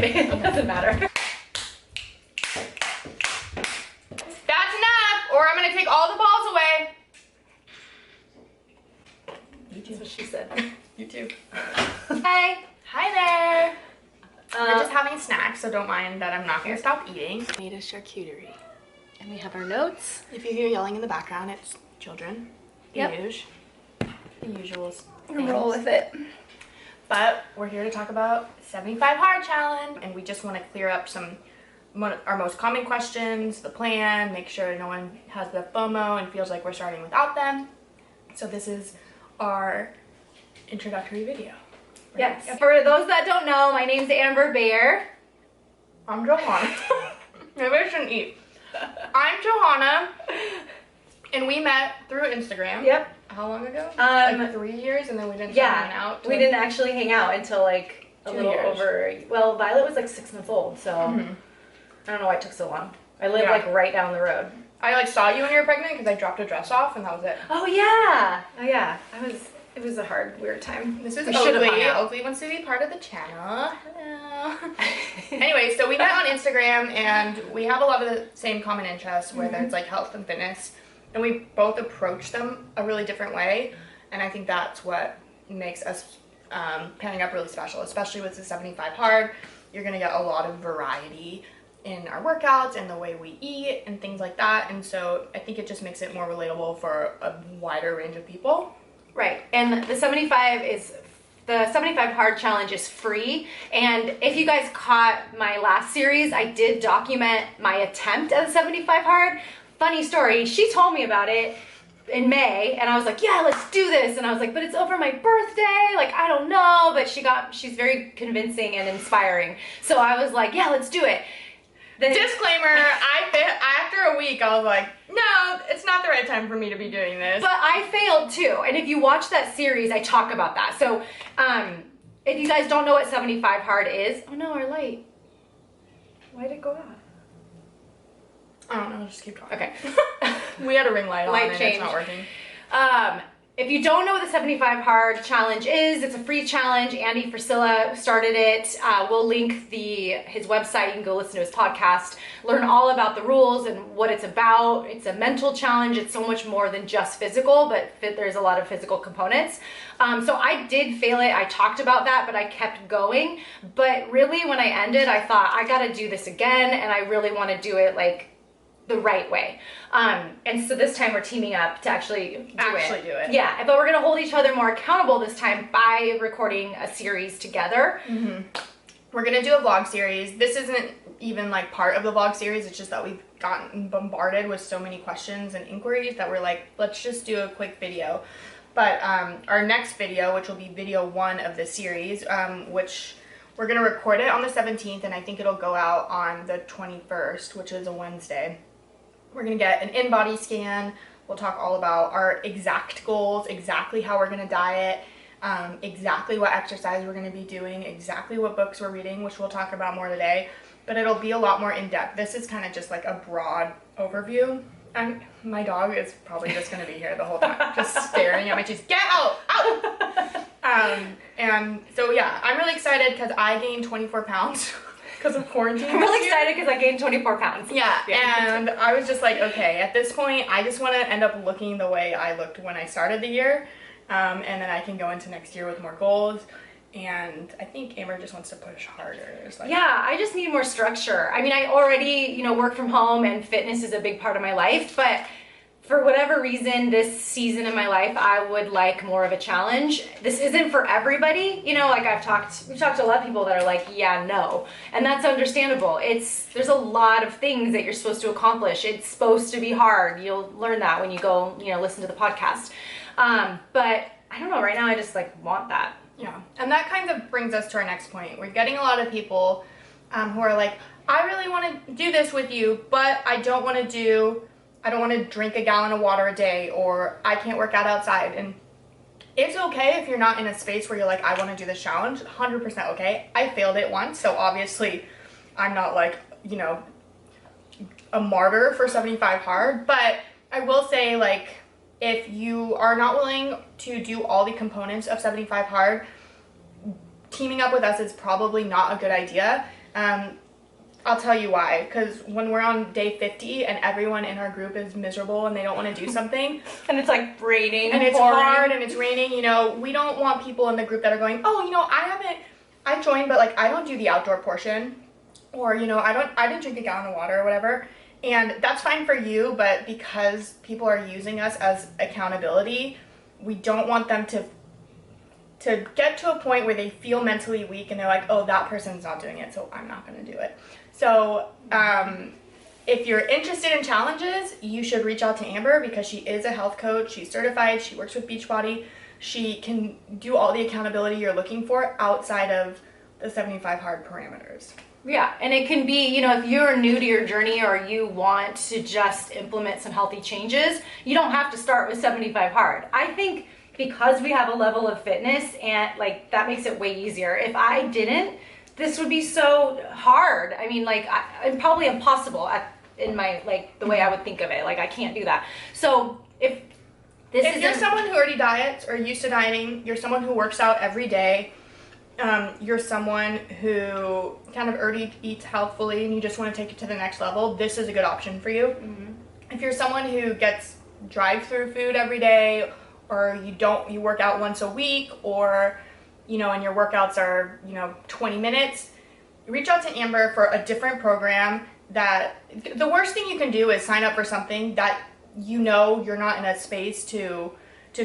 kidding. It doesn't matter. That's enough, or I'm gonna take all the balls away. You too. That's what she said. You too. Hi. Hi there. We're just having a snack, so don't mind that I'm not gonna stop eating. Made a charcuterie. And we have our notes. If you hear yelling in the background, it's children. Yep. The usuals. Roll with it. But we're here to talk about 75 Hard Challenge, and we just want to clear up our most common questions, the plan, make sure no one has the FOMO and feels like we're starting without them. So this is our introductory video. Right? Yes. For those that don't know, my name's Amber Bayer. I'm Johanna. Maybe I shouldn't eat. I'm Johanna, and we met through Instagram. Yep. How long ago? Like 3 years, and then we didn't hang out. We didn't actually hang out until like a 2 little years. over. Well, Violet was like 6 months old, so I don't know why it took so long. I live like right down the road. I like saw you when you were pregnant because I dropped a dress off, and that was it. Oh yeah. Oh yeah. It was a hard, weird time. This is We should have hung Oakley. out. Oakley wants to be part of the channel. Hello. Anyway, so we met on Instagram, and we have a lot of the same common interests, whether it's like health and fitness, and we both approach them a really different way, and I think that's what makes us pairing up really special, especially with the 75 Hard. You're gonna get a lot of variety in our workouts and the way we eat and things like that, and so I think it just makes it more relatable for a wider range of people. Right, and the 75 Hard Challenge is free, and if you guys caught my last series, I did document my attempt at the 75 Hard. Funny story, she told me about it in May, and I was like, yeah, let's do this, and I was like, but it's over my birthday, like, I don't know, but she's very convincing and inspiring, so I was like, yeah, let's do it. Disclaimer, after a week, I was like, no, it's not the right time for me to be doing this. But I failed too, and if you watch that series, I talk about that. So, if you guys don't know what 75 Hard is, oh no, our light. Why did it go off? I don't know, just keep talking. Okay. We had a ring light on and change. it's not working. If you don't know what the 75 Hard Challenge is, it's a free challenge. Andy Frisella started it. We'll link his website. You can go listen to his podcast, learn all about the rules and what it's about. It's a mental challenge. It's so much more than just physical, but there's a lot of physical components. So I did fail it. I talked about that, but I kept going. But really, when I ended, I thought, I gotta do this again, and I really wanna do it like the right way. And so this time we're teaming up to actually do it. Yeah, but we're gonna hold each other more accountable this time by recording a series together. We're gonna do a vlog series. This isn't even like part of the vlog series, it's just that we've gotten bombarded with so many questions and inquiries that we're like, let's just do a quick video. But our next video, which will be video 1 of the series, which we're gonna record it on the 17th, and I think it'll go out on the 21st, which is a Wednesday. We're gonna get an in-body scan. We'll talk all about our exact goals, exactly how we're gonna diet, exactly what exercise we're gonna be doing, exactly what books we're reading, which we'll talk about more today, but it'll be a lot more in-depth. This is kind of just like a broad overview. And my dog is probably just gonna be here the whole time, just staring at my cheeks. Get out! Out! And so yeah, I'm really excited because I gained 24 pounds. Because of quarantine. I'm really excited because I gained 24 pounds. Yeah, and I was just like, okay, at this point, I just want to end up looking the way I looked when I started the year, and then I can go into next year with more goals, and I think Amber just wants to push harder. Like, yeah, I just need more structure. I mean, I already, work from home, and fitness is a big part of my life, but for whatever reason, this season in my life, I would like more of a challenge. This isn't for everybody. Like we've talked to a lot of people that are like, yeah, no. And that's understandable. There's a lot of things that you're supposed to accomplish. It's supposed to be hard. You'll learn that when you go, listen to the podcast. But I don't know, right now I just want that. Yeah, and that kind of brings us to our next point. We're getting a lot of people who are like, I really want to do this with you, but I don't want to drink a gallon of water a day, or I can't work out outside. And it's okay if you're not in a space where you're like, I want to do this challenge. 100% okay. I failed it once, so obviously I'm not like, a martyr for 75 Hard, but I will say, like, if you are not willing to do all the components of 75 Hard, teaming up with us is probably not a good idea. I'll tell you why. Because when we're on day 50 and everyone in our group is miserable and they don't want to do something, and it's like raining and it's pouring. hard and it's raining, you know, we don't want people in the group that are going, oh, you know, I joined, but like I don't do the outdoor portion, or you know, I didn't drink a gallon of water or whatever. And that's fine for you, but because people are using us as accountability, we don't want them to get to a point where they feel mentally weak and they're like, oh, that person's not doing it, so I'm not going to do it. So if you're interested in challenges, you should reach out to Amber because she is a health coach. She's certified. She works with Beachbody. She can do all the accountability you're looking for outside of the 75 hard parameters. Yeah, and it can be, you know, if you're new to your journey or you want to just implement some healthy changes, you don't have to start with 75 hard. I think because we have a level of fitness and like that makes it way easier. If I didn't, this would be so hard. I mean, like, and probably impossible in my, like, the way I would think of it. Like, I can't do that. So if you're someone who already diets or used to dieting, you're someone who works out every day, you're someone who kind of already eats healthfully and you just want to take it to the next level, this is a good option for you. Mm-hmm. If you're someone who gets drive-through food every day, or you work out once a week, or you know, and your workouts are, you know, 20 minutes, reach out to Amber for a different program. That the worst thing you can do is sign up for something that you know you're not in a space to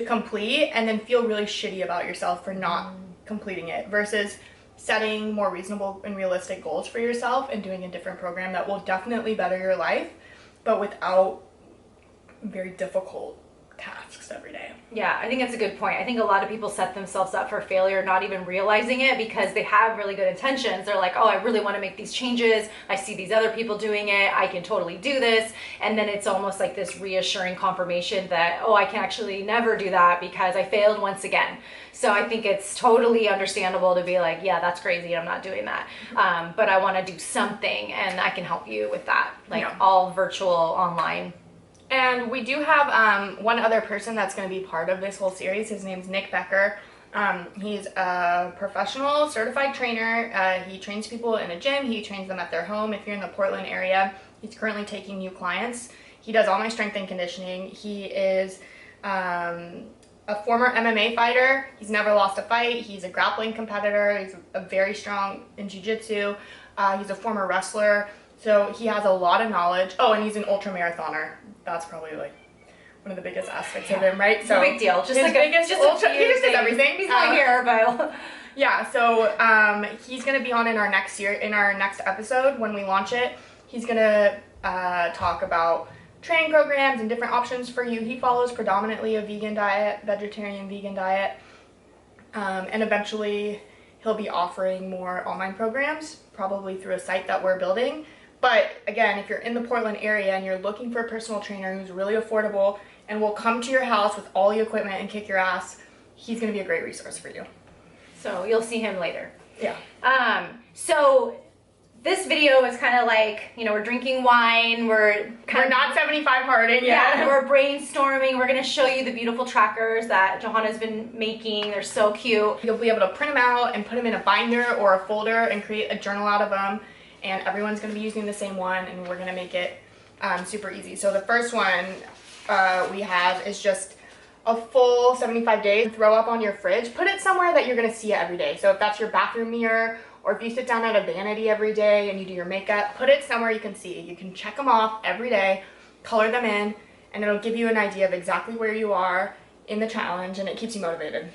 complete and then feel really shitty about yourself for not completing it, versus setting more reasonable and realistic goals for yourself and doing a different program that will definitely better your life, but without very difficult tasks every day. Yeah, I think that's a good point. I think a lot of people set themselves up for failure not even realizing it because they have really good intentions. They're like, oh, I really want to make these changes. I see these other people doing it. I can totally do this. And then it's almost like this reassuring confirmation that, oh, I can actually never do that because I failed once again. So I think it's totally understandable to be like, yeah, that's crazy. I'm not doing that. But I want to do something and I can help you with that. Like all virtual, online. And we do have one other person that's going to be part of this whole series. His name's Nick Becker. He's a professional certified trainer. He trains people in a gym. He trains them at their home. If you're in the Portland area, he's currently taking new clients. He does all my strength and conditioning. He is a former MMA fighter. He's never lost a fight. He's a grappling competitor. He's a very strong in jiu-jitsu. He's a former wrestler. So he has a lot of knowledge. Oh, and he's an ultra marathoner. That's probably like one of the biggest aspects of him, right? So big deal. Just like he just does everything. He's not here, but yeah. So he's gonna be on in our next episode when we launch it. He's gonna talk about training programs and different options for you. He follows predominantly a vegetarian vegan diet, and eventually he'll be offering more online programs, probably through a site that we're building. But again, if you're in the Portland area and you're looking for a personal trainer who's really affordable and will come to your house with all the equipment and kick your ass, he's going to be a great resource for you. So you'll see him later. Yeah. So this video is kind of like, you know, we're drinking wine, we're not 75 hard in yet. Yeah, we're brainstorming. We're going to show you the beautiful trackers that Johanna's been making. They're so cute. You'll be able to print them out and put them in a binder or a folder and create a journal out of them. And everyone's going to be using the same one, and we're going to make it super easy. So the first one we have is just a full 75 days. Throw up on your fridge. Put it somewhere that you're going to see it every day. So if that's your bathroom mirror, or if you sit down at a vanity every day and you do your makeup, put it somewhere you can see. You can check them off every day, color them in, and it'll give you an idea of exactly where you are in the challenge, and it keeps you motivated.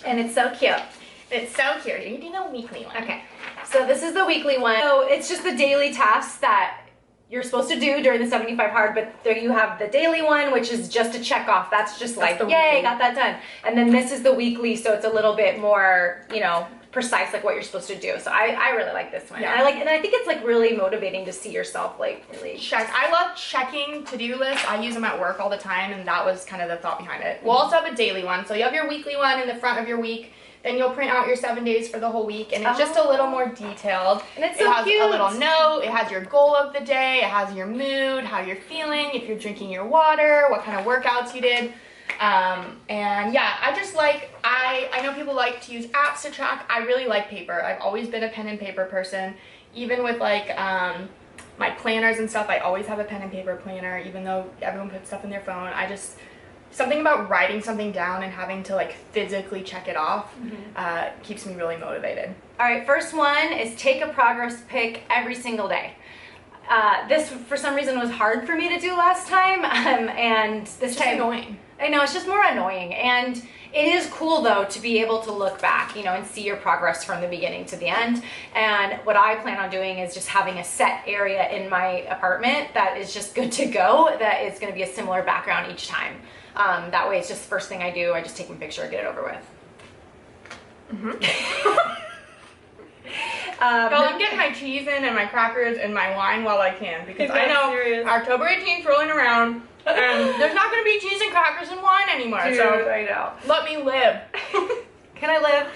And it's so cute. It's so cute. You do the weekly one. Okay, so this is the weekly one. So it's just the daily tasks that you're supposed to do during the 75 hard, but there you have the daily one, which is just a check off. That's just like, yay, got that done. And then this is the weekly, so it's a little bit more, you know, precise, like what you're supposed to do. So I really like this one. Yeah. And I think it's like really motivating to see yourself like really check. I love checking to-do lists. I use them at work all the time, and that was kind of the thought behind it. We'll also have a daily one. So you have your weekly one in the front of your week. Then you'll print out your 7 days for the whole week, and it's just a little more detailed. And it's so cute. It has a little note. It has your goal of the day. It has your mood, how you're feeling, if you're drinking your water, what kind of workouts you did. And yeah, I just like, I know people like to use apps to track. I really like paper. I've always been a pen and paper person, even with like my planners and stuff, I always have a pen and paper planner, even though everyone puts stuff in their phone. Something about writing something down and having to like physically check it off keeps me really motivated. All right, first one is take a progress pic every single day. This, for some reason, was hard for me to do last time, and this time, annoying. I know, it's just more annoying, and it is cool though to be able to look back, you know, and see your progress from the beginning to the end. And what I plan on doing is just having a set area in my apartment that is just good to go, that is going to be a similar background each time. That way it's just the first thing I do, I just take my picture and get it over with. Well, I'm getting my cheese in and my crackers and my wine while I can, because I know October 18th rolling around and there's not going to be cheese and crackers and wine anymore. Dude, so I know. let me live. Can I live?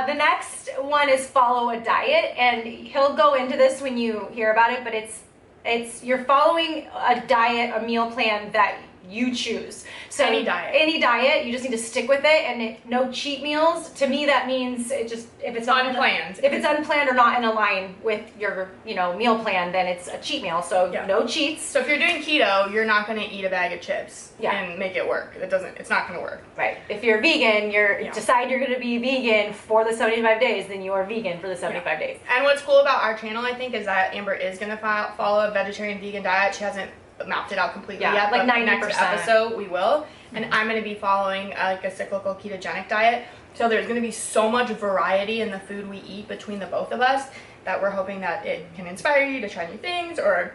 The next one is follow a diet, and he'll go into this when you hear about it, but it's you're following a diet, a meal plan that you choose. So Any diet, you just need to stick with it, and no cheat meals. To me, that means if it's not unplanned. If it's unplanned or not in line with your meal plan, then it's a cheat meal. So no cheats. So if you're doing keto, you're not going to eat a bag of chips Yeah. and make it work. It's not going to work. Right. If you're vegan, decide you're going to be vegan for the 75 days, then you are vegan for the 75 days. And what's cool about our channel, I think, is that Amber is going to follow a vegetarian vegan diet. She hasn't mapped it out completely yet, like but 90%. next episode we will. And I'm going to be following like a cyclical ketogenic diet. So there's going to be so much variety in the food we eat between the both of us that we're hoping that it can inspire you to try new things, or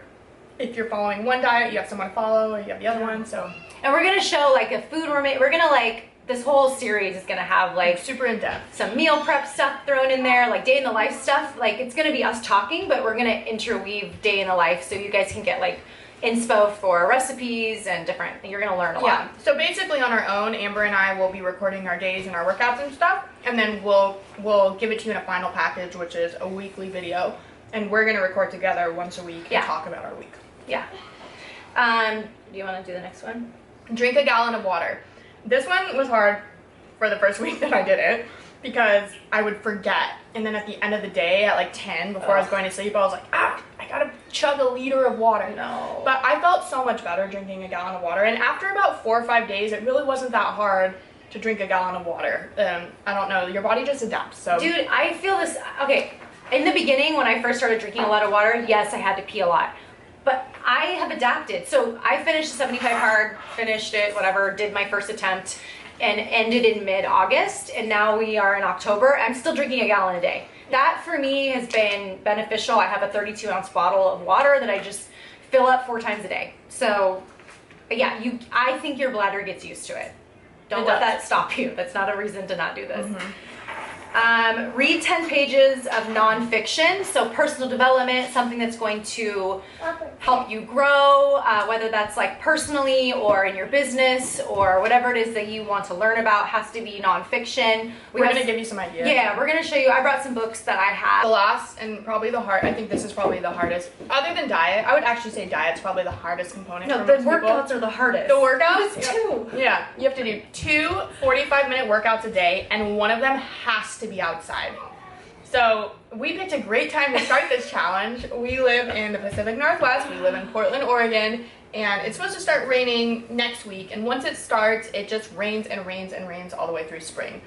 if you're following one diet, you have someone to follow, or you have the other one. So, and we're going to show like a food we're going to this whole series is going to have like super in depth, some meal prep stuff thrown in there, like day in the life stuff. Like it's going to be us talking, but we're going to interweave day in the life so you guys can get like inspo for recipes and different. You're going to learn a lot. Yeah. So basically on our own, Amber and I will be recording our days and our workouts and stuff, and then we'll give it to you in a final package, which is a weekly video, and we're going to record together once a week and talk about our week. Yeah. Do you want to do the next one? Drink a gallon of water. This one was hard for the first week that I did it, because I would forget, and then at the end of the day at like 10 before I was going to sleep, I was like, I gotta chug a liter of water. No. But I felt so much better drinking a gallon of water, and after about 4 or 5 days, it really wasn't that hard to drink a gallon of water. I don't know, your body just adapts. So dude, I feel this. Okay, in the beginning when I first started drinking a lot of water, yes, I had to pee a lot, but I have adapted. So I finished the 75 hard, finished it, whatever, did my first attempt, and ended in mid-August, and now we are in October. I'm still drinking a gallon a day. That for me has been beneficial. I have a 32-ounce bottle of water that I just fill up 4 times a day. So yeah, I think your bladder gets used to it. Don't let that stop you. That's not a reason to not do this. Read 10 pages of nonfiction, so personal development, something that's going to help you grow, whether that's like personally or in your business or whatever it is that you want to learn about, has to be nonfiction. We're going to give you some ideas. Yeah, we're going to show you. I brought some books that I have. The last and probably I think this is probably the hardest, other than diet. I would actually say diet's probably the hardest component. No, for the most workouts people. are the hardest. The workouts? Two. Yeah, you have to do 2 45-minute workouts a day, and one of them has to be outside. So we picked a great time to start this challenge. We live in the Pacific Northwest. We live in Portland, Oregon, and it's supposed to start raining next week. And once it starts, it just rains and rains and rains all the way through spring.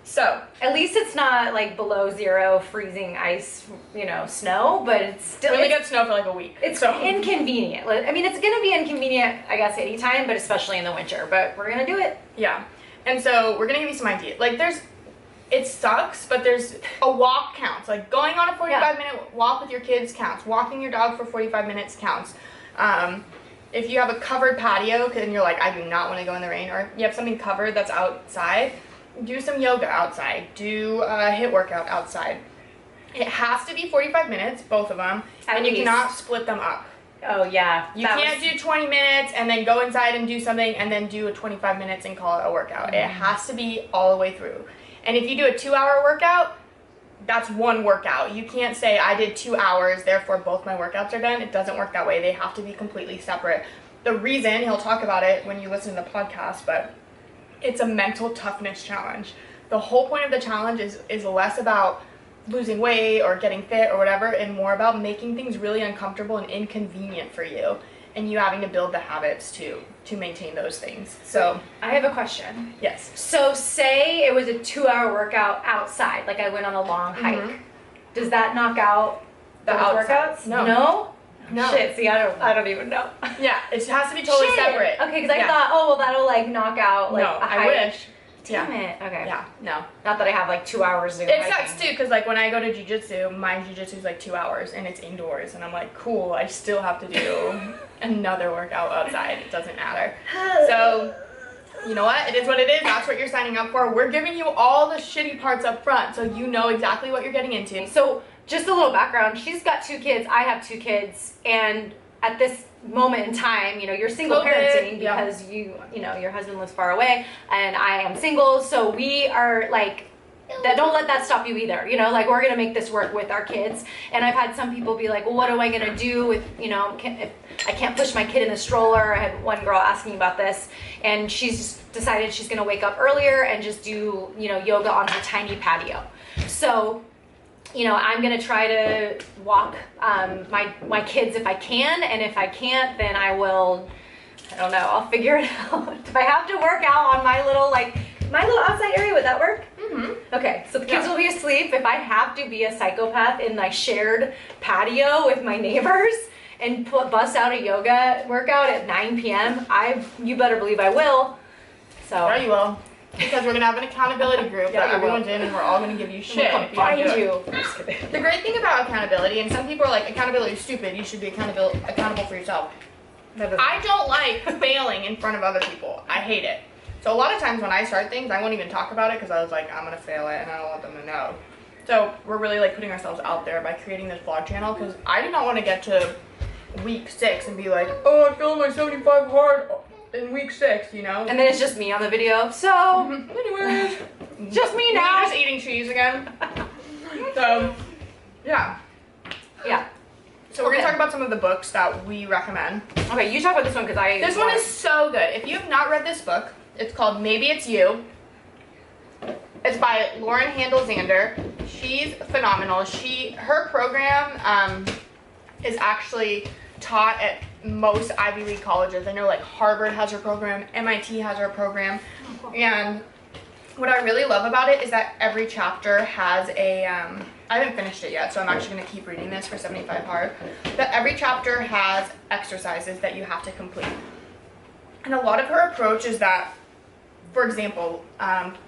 So at least it's not like below zero, freezing ice, snow, but it's still. We only get snow for like a week. It's inconvenient. I mean, it's going to be inconvenient, I guess, anytime, but especially in the winter. But we're going to do it. Yeah. And so we're going to give you some ideas. Like it sucks, but there's a walk counts. Like going on a 45-minute walk with your kids counts. Walking your dog for 45 minutes counts. If you have a covered patio, and you're like, I do not want to go in the rain, or you have something covered that's outside, do some yoga outside. Do a HIIT workout outside. It has to be 45 minutes, both of them, and you cannot split them up. Oh, yeah. You can't do 20 minutes and then go inside and do something and then do a 25 minutes and call it a workout. It has to be all the way through. And if you do a 2-hour workout, that's one workout. You can't say, I did 2 hours, therefore both my workouts are done. It doesn't work that way. They have to be completely separate. The reason, he'll talk about it when you listen to the podcast, but it's a mental toughness challenge. The whole point of the challenge is less about losing weight or getting fit or whatever, and more about making things really uncomfortable and inconvenient for you, and you having to build the habits to maintain those things. So I have a question. yes. So say it was a 2-hour workout outside, like I went on a long hike. Does that knock out The those outside. workouts? No. Shit, see, I don't even know. Yeah, it has to be totally separate. Okay, because I thought, oh, well, that'll like knock out like No, a I hike. wish. Damn it. Okay. Yeah, no. Not that I have like 2 hours to go It hiking. sucks too, because like when I go to jiu-jitsu, my jiu-jitsu is like 2 hours and it's indoors, and I'm like, cool, I still have to do another workout outside. It doesn't matter. So, you know what? It is what it is. That's what you're signing up for. We're giving you all the shitty parts up front, so you know exactly what you're getting into. So just a little background. She's got 2 kids. I have 2 kids, and at this moment in time, you know, you're single parenting because you know, your husband lives far away, and I am single. So we are like, that, don't let that stop you either. You know, like we're gonna make this work with our kids. And I've had some people be like, well, what am I gonna do with, you know, if I can't push my kid in the stroller. I had one girl asking about this, and she's decided she's gonna wake up earlier and just do, you know, yoga on her tiny patio. So, you know, I'm gonna try to walk my kids if I can, and if I can't, then I will, I don't know, I'll figure it out. If I have to work out on my little outside area, would that work? Okay, so the kids will be asleep. If I have to be a psychopath in my shared patio with my neighbors and bust out a yoga workout at 9 p.m., you better believe I will. So Yeah, you will. Because we're going to have an accountability group that everyone's in, and we're all going to give you shit. I'll find you. I'm just kidding. The great thing about accountability, and some people are like, accountability is stupid, you should be accountable for yourself. I don't like failing in front of other people. I hate it. So a lot of times when I start things, I won't even talk about it because I was like, I'm going to fail it and I don't want them to know. So we're really like putting ourselves out there by creating this vlog channel, because I did not want to get to week 6 and be like, oh, I failed my 75 hard in week 6, you know? And then it's just me on the video. So, anyways, just me now. just eating cheese again. So, yeah. Yeah. So we're going to talk about some of the books that we recommend. Okay, you talk about this one because This one is so good. If you have not read this book, it's called Maybe It's You. It's by Lauren Handel-Zander. She's phenomenal. Her program is actually taught at most Ivy League colleges. I know like Harvard has her program, MIT has her program, and what I really love about it is that every chapter has a, I haven't finished it yet, so I'm actually going to keep reading this for 75 hard, but every chapter has exercises that you have to complete. And a lot of her approach is that, for example,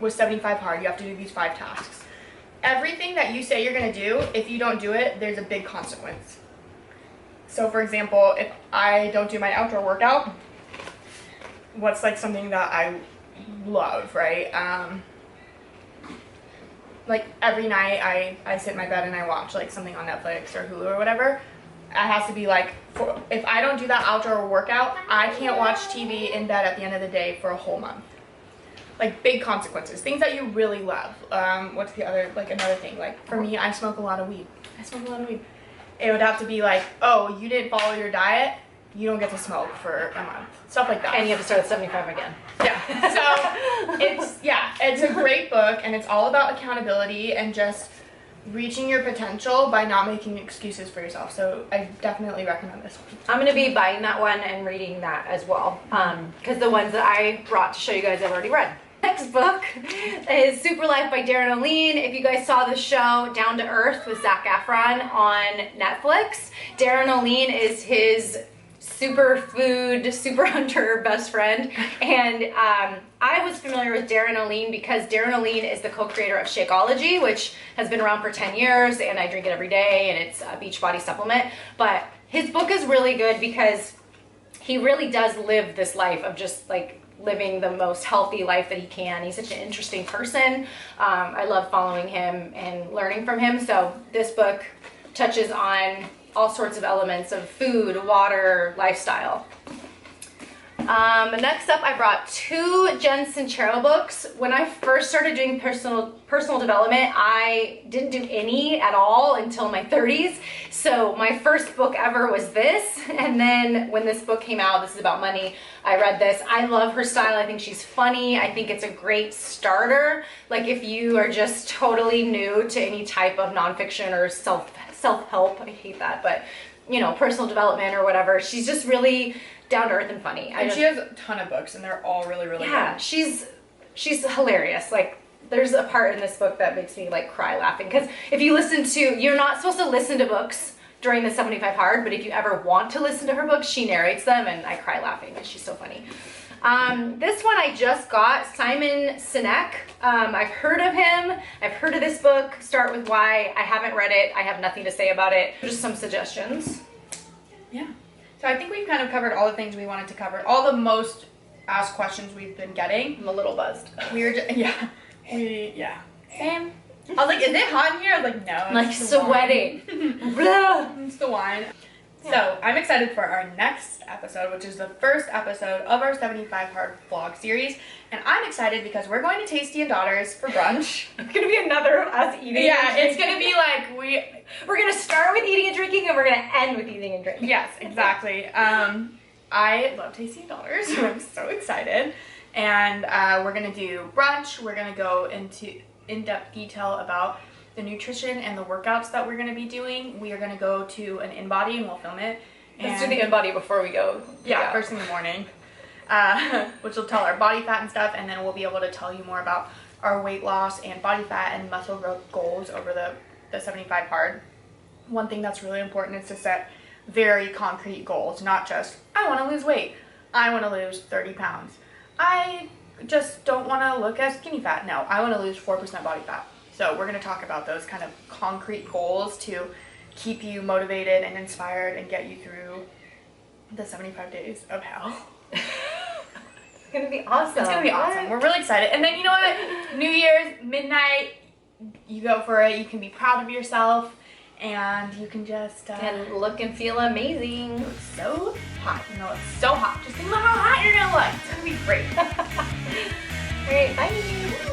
with 75 hard, you have to do these 5 tasks. Everything that you say you're going to do, if you don't do it, there's a big consequence. So for example, if I don't do my outdoor workout, what's like something that I love, right? Like every night I sit in my bed and I watch like something on Netflix or Hulu or whatever. It has to be like, if I don't do that outdoor workout, I can't watch TV in bed at the end of the day for a whole month. Like big consequences, things that you really love. What's the other, like another thing? Like for me, I smoke a lot of weed. It would have to be like, oh, you didn't follow your diet, you don't get to smoke for a month. Stuff like that. And you have to start at 75 again. Yeah. So it's a great book, and it's all about accountability and just reaching your potential by not making excuses for yourself. So I definitely recommend this one. I'm going to be buying that one and reading that as well, because the ones that I brought to show you guys I've already read. Next book is Super Life by Darren O'Leen. If you guys saw the show Down to Earth with Zac Efron on Netflix, Darren O'Leen is his superfood, super hunter best friend. And I was familiar with Darren O'Leen because Darren O'Leen is the co-creator of Shakeology, which has been around for 10 years, and I drink it every day, and it's a Beachbody supplement. But his book is really good because he really does live this life of just like living the most healthy life that he can. He's such an interesting person. I love following him and learning from him. So this book touches on all sorts of elements of food, water, lifestyle. Next up, I brought 2 Jen Sincero books. When I first started doing personal development, I didn't do any at all until my 30s. So my first book ever was this. And then when this book came out, this is about money, I read this. I love her style. I think she's funny. I think it's a great starter. Like if you are just totally new to any type of nonfiction or self-help, I hate that, but you know, personal development or whatever. She's just really down to earth and funny. And she has a ton of books, and they're all really, really good. Yeah, she's hilarious. Like, there's a part in this book that makes me like cry laughing, because if you listen to, you're not supposed to listen to books during the 75 Hard, but if you ever want to listen to her books, she narrates them, and I cry laughing because she's so funny. This one I just got, Simon Sinek. I've heard of him. I've heard of this book, Start With Why. I haven't read it. I have nothing to say about it. Just some suggestions. Yeah. So I think we've kind of covered all the things we wanted to cover. All the most asked questions we've been getting. I'm a little buzzed. We were just, yeah. Same. I was like, is it hot in here? I was like, no. I'm like sweating. It's the wine. Yeah. So I'm excited for our next episode, which is the first episode of our 75 Hard vlog series. And I'm excited because we're going to Tasty and Daughters for brunch. It's going to be another of us eating. Yeah, it's going to be like we're going to start with eating and drinking, and we're going to end with eating and drinking. Yes, exactly. I love Tasty and Daughters, so I'm so excited. And we're going to do brunch. We're going to go into in-depth detail about the nutrition and the workouts that we're going to be doing. We are going to go to an InBody and we'll film it. Let's do the InBody before we go. Yeah, first thing in the morning. Which will tell our body fat and stuff, and then we'll be able to tell you more about our weight loss and body fat and muscle growth goals over the 75 Hard. One thing that's really important is to set very concrete goals, not just, I want to lose weight. I want to lose 30 pounds. I just don't want to look as skinny fat. No, I want to lose 4% body fat. So we're going to talk about those kind of concrete goals to keep you motivated and inspired and get you through the 75 days of hell. It's going to be awesome. It's going to be awesome. We're really excited. And then you know what? New Year's, midnight, you go for it. You can be proud of yourself and you can just... and look and feel amazing. It's so hot. You know, it's so hot. Just think about how hot you're going to look. It's going to be great. All right, bye.